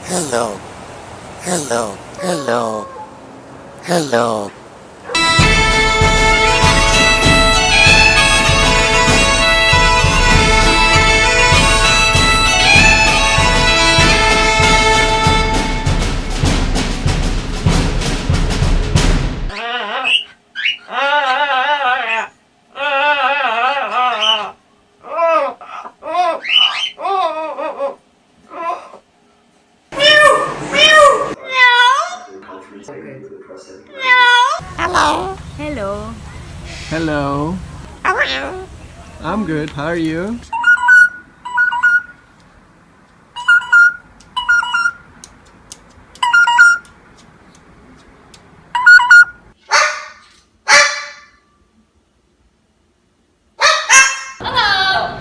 Hello, hello, hello, hello. Hello. Hello. Hello. How are you? I'm good. How are you?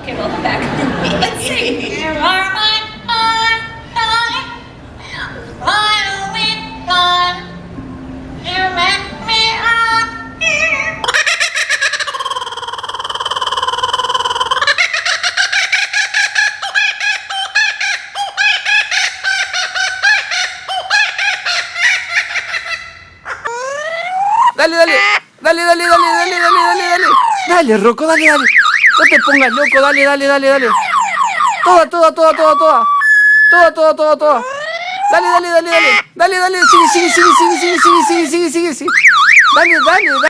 Okay, welcome back. Let's sing. Dale, dale. Dale, dale, dale, dale, dale, dale, dale. Dale, Rocco, dale, dale. No te pongas loco, dale, dale, dale, dale. Toda, toda, toda, toda, toda. Toda, toda, toda, toda. Dale, dale, dale, dale. Dale, dale. Sigue, sigue, sigue, sigue, sigue, sigue, sigue, sigue, sigue, sigue. Dale, dale, dale.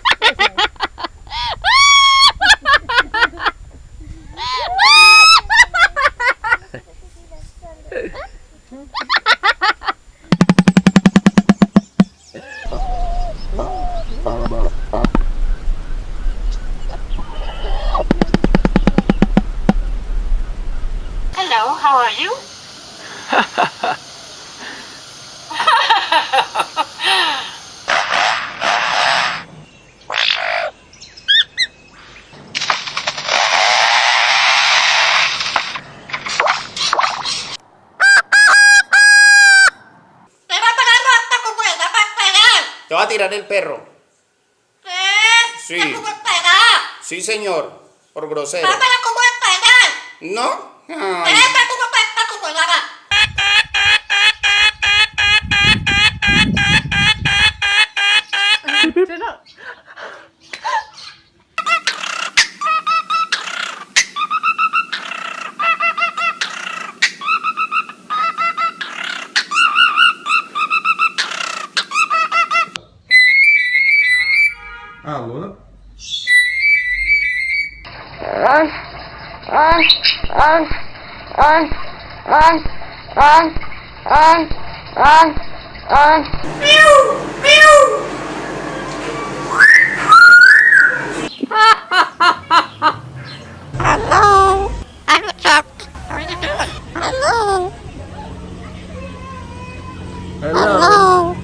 Hello, how are you? Te va a pegar hasta como ella, va a pegar. Te va a tirar el perro. ¿Qué? Sí. ¿Cómo es pegar? Sí, señor. Por grosero. Pápala como es pegar. ¿No? Ay. Esta como pesta como la va. Alô? Hello. I'm a chap. How are you doing? Hello. Hello.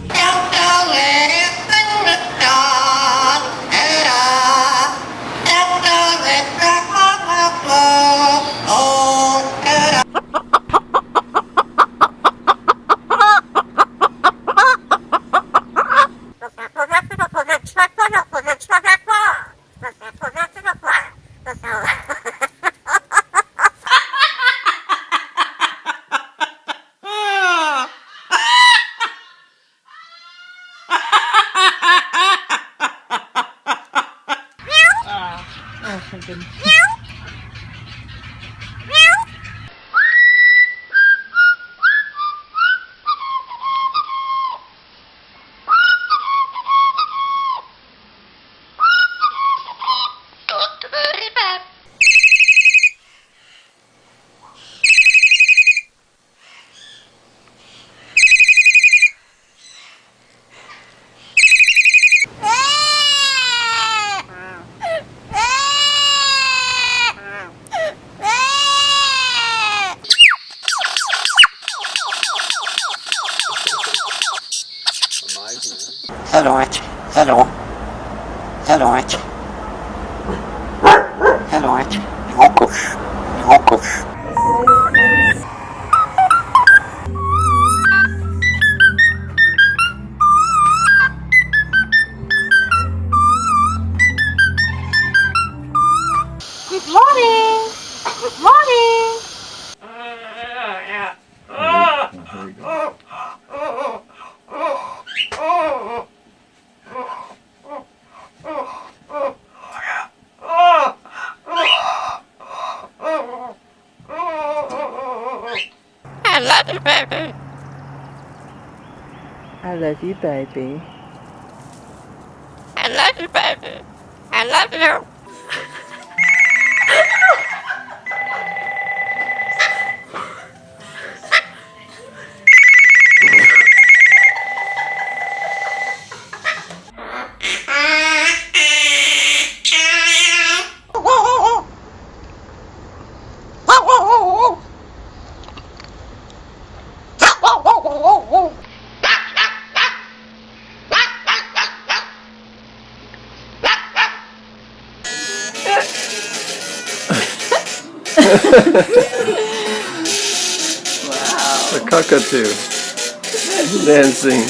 Hello, Archie. Hello. Hello, Archie. Hello, Archie. Mocos. Mocos. Good morning. Good morning. I love you, baby. I love you, baby. I love you, baby. I love you. The cockatoo dancing.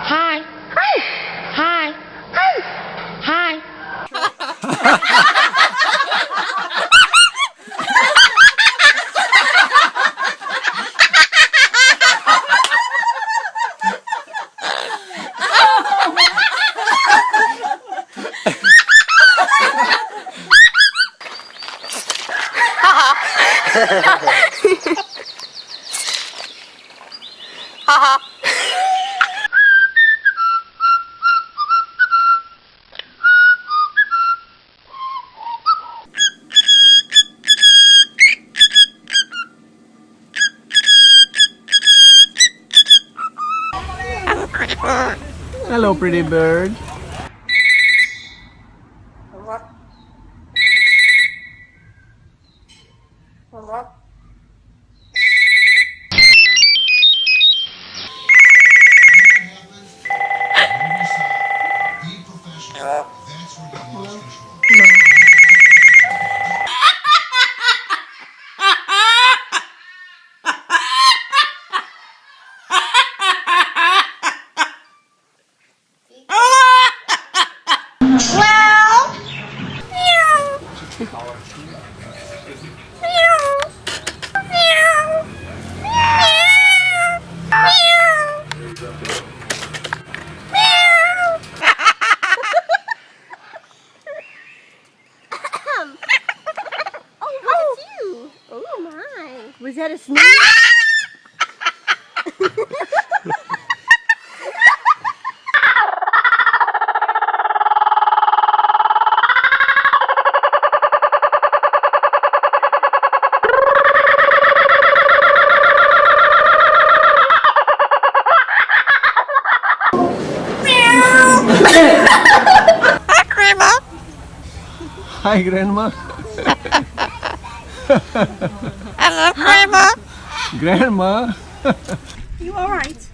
Hi. Hi. Hi. Hello, pretty bird. Was that a sneeze? Hi, Grandma. Hello, Grandma. Grandma. You alright?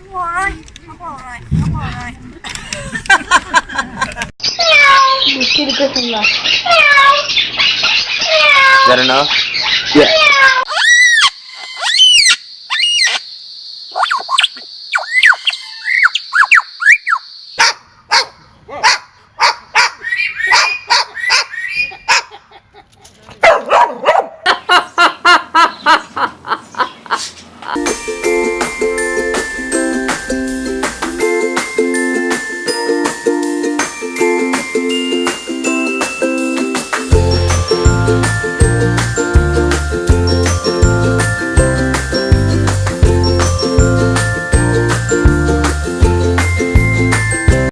I'm alright. I'm alright. I'm alright. Let's get a Griffin look. Is that enough? Yeah.